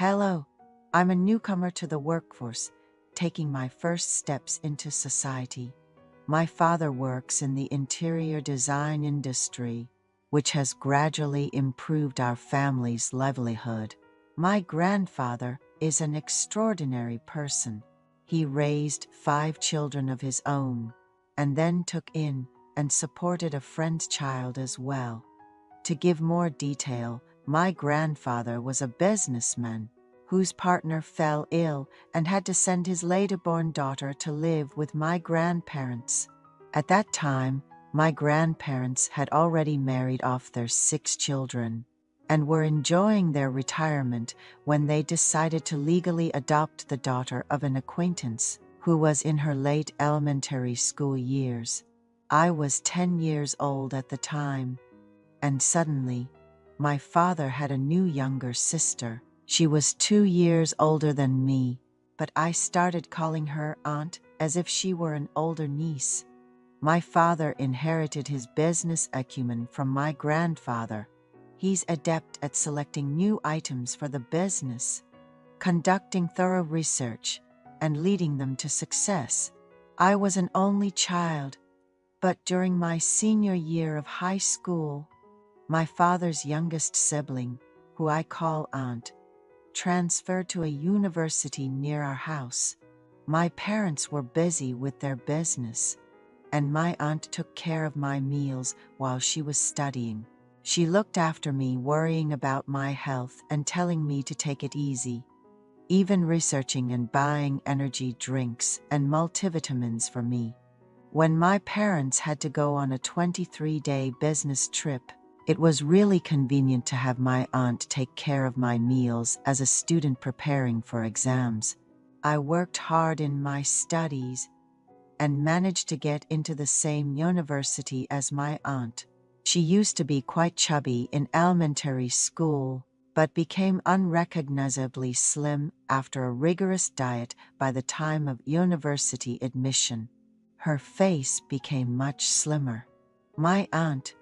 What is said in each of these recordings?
Hello, I'm a newcomer to the workforce, taking my first steps into society. My father works in the interior design industry, which has gradually improved our family's livelihood. My grandfather is an extraordinary person. He raised 5 children of his own, and then took in and supported a friend's child as well. To give more detail, my grandfather was a businessman whose partner fell ill and had to send his later-born daughter to live with my grandparents. At that time, my grandparents had already married off their 6 children and were enjoying their retirement when they decided to legally adopt the daughter of an acquaintance who was in her late elementary school years. I was 10 years old at the time, and suddenly, my father had a new younger sister. She was 2 years older than me, but I started calling her aunt as if she were an older niece. My father inherited his business acumen from my grandfather. He's adept at selecting new items for the business, conducting thorough research, and leading them to success. I was an only child, but during my senior year of high school, my father's youngest sibling, who I call aunt, transferred to a university near our house. My parents were busy with their business, and my aunt took care of my meals while she was studying. She looked after me, worrying about my health and telling me to take it easy, even researching and buying energy drinks and multivitamins for me. When my parents had to go on a 23-day business trip, it was really convenient to have my aunt take care of my meals as a student preparing for exams. I worked hard in my studies and managed to get into the same university as my aunt. She used to be quite chubby in elementary school, but became unrecognizably slim after a rigorous diet by the time of university admission. Her face became much slimmer. My aunt,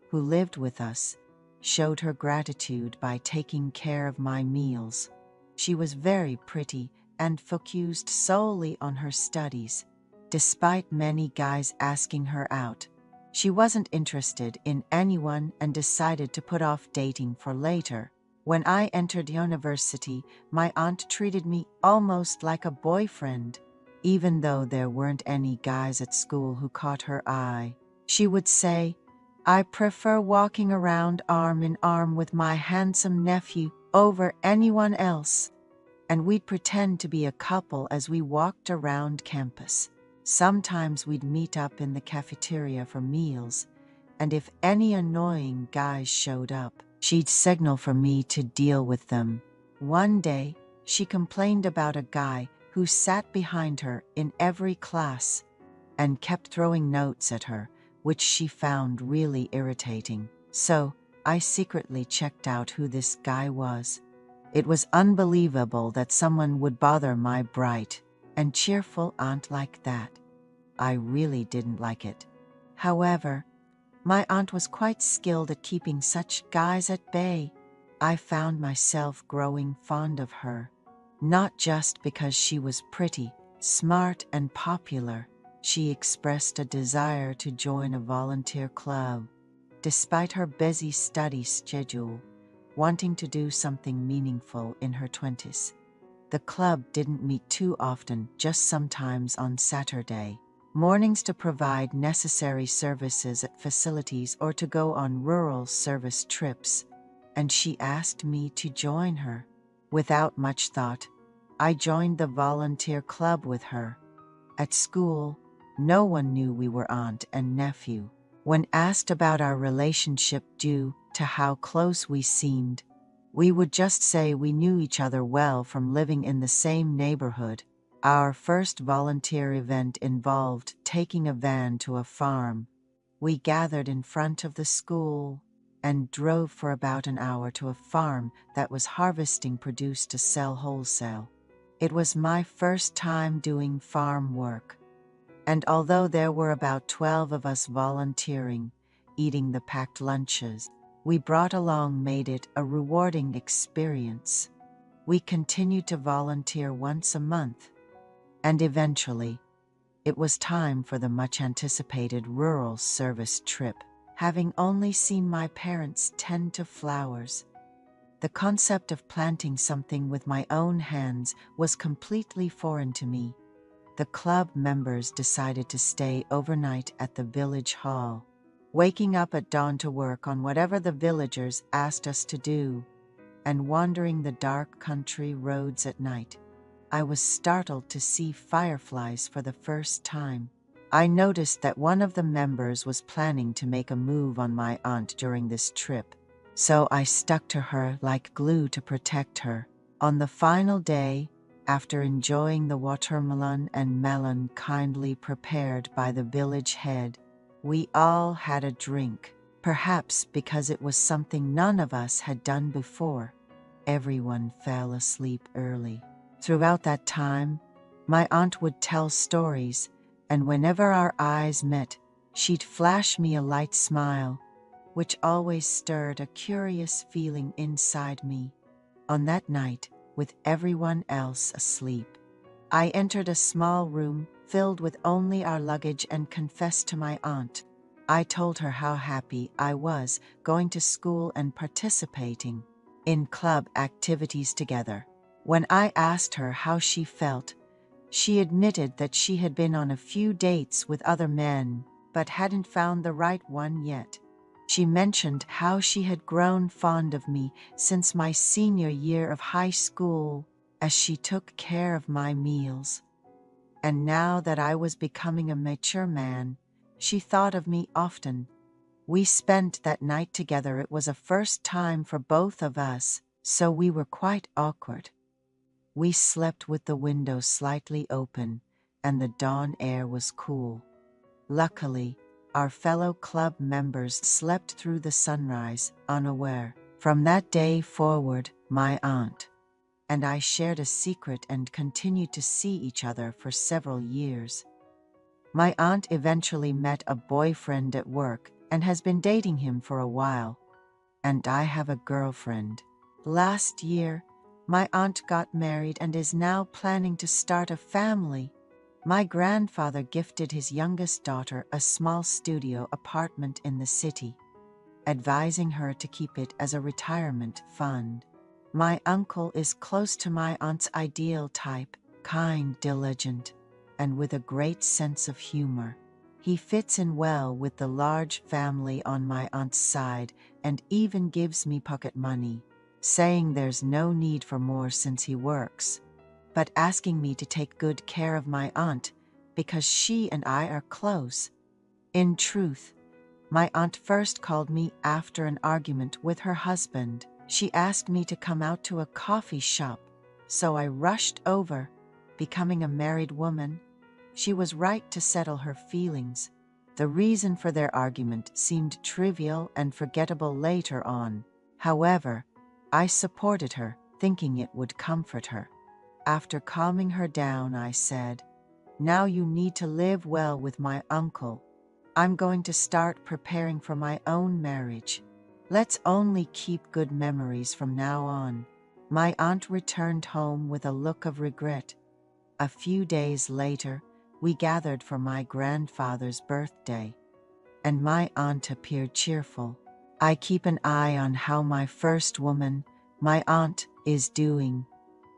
who lived with us, showed her gratitude by taking care of my meals. She was very pretty and focused solely on her studies. Despite many guys asking her out, she wasn't interested in anyone and decided to put off dating for later. When I entered university, my aunt treated me almost like a boyfriend. Even though there weren't any guys at school who caught her eye, she would say, "I prefer walking around arm in arm with my handsome nephew over anyone else." And we'd pretend to be a couple as we walked around campus. Sometimes we'd meet up in the cafeteria for meals, and if any annoying guys showed up, she'd signal for me to deal with them. One day, she complained about a guy who sat behind her in every class and kept throwing notes at her, which she found really irritating. So, I secretly checked out who this guy was. It was unbelievable that someone would bother my bright and cheerful aunt like that. I really didn't like it. However, my aunt was quite skilled at keeping such guys at bay. I found myself growing fond of her, not just because she was pretty, smart, and popular. She expressed a desire to join a volunteer club, despite her busy study schedule, wanting to do something meaningful in her 20s. The club didn't meet too often, just sometimes on Saturday mornings to provide necessary services at facilities or to go on rural service trips, and she asked me to join her. Without much thought, I joined the volunteer club with her. At school, no one knew we were aunt and nephew. When asked about our relationship due to how close we seemed, we would just say we knew each other well from living in the same neighborhood. Our first volunteer event involved taking a van to a farm. We gathered in front of the school and drove for about an hour to a farm that was harvesting produce to sell wholesale. It was my first time doing farm work, and although there were about 12 of us volunteering, eating the packed lunches we brought along made it a rewarding experience. We continued to volunteer once a month, and eventually, it was time for the much-anticipated rural service trip. Having only seen my parents tend to flowers, the concept of planting something with my own hands was completely foreign to me. The club members decided to stay overnight at the village hall, waking up at dawn to work on whatever the villagers asked us to do, and wandering the dark country roads at night. I was startled to see fireflies for the first time. I noticed that one of the members was planning to make a move on my aunt during this trip, so I stuck to her like glue to protect her. On the final day, after enjoying the watermelon and melon kindly prepared by the village head, we all had a drink, perhaps because it was something none of us had done before. Everyone fell asleep early. Throughout that time, my aunt would tell stories, and whenever our eyes met, she'd flash me a light smile, which always stirred a curious feeling inside me. On that night, with everyone else asleep, I entered a small room filled with only our luggage and confessed to my aunt. I told her how happy I was going to school and participating in club activities together. When I asked her how she felt, she admitted that she had been on a few dates with other men, but hadn't found the right one yet. She mentioned how she had grown fond of me since my senior year of high school, as she took care of my meals. And now that I was becoming a mature man, she thought of me often. We spent that night together. It was a first time for both of us, so we were quite awkward. We slept with the window slightly open, and the dawn air was cool. Luckily, our fellow club members slept through the sunrise, unaware. From that day forward, my aunt and I shared a secret and continued to see each other for several years. My aunt eventually met a boyfriend at work and has been dating him for a while, and I have a girlfriend. Last year, my aunt got married and is now planning to start a family. My grandfather gifted his youngest daughter a small studio apartment in the city, advising her to keep it as a retirement fund. My uncle is close to my aunt's ideal type, kind, diligent, and with a great sense of humor. He fits in well with the large family on my aunt's side and even gives me pocket money, saying there's no need for more since he works, but asking me to take good care of my aunt because she and I are close. In truth, my aunt first called me after an argument with her husband. She asked me to come out to a coffee shop, so I rushed over. Becoming a married woman, she was right to settle her feelings. The reason for their argument seemed trivial and forgettable later on. However, I supported her, thinking it would comfort her. After calming her down, I said, "Now you need to live well with my uncle. I'm going to start preparing for my own marriage. Let's only keep good memories from now on." My aunt returned home with a look of regret. A few days later, we gathered for my grandfather's birthday, and my aunt appeared cheerful. I keep an eye on how my first woman, my aunt, is doing.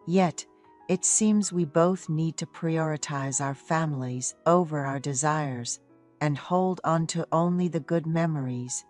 Yet, it seems we both need to prioritize our families over our desires and hold on to only the good memories.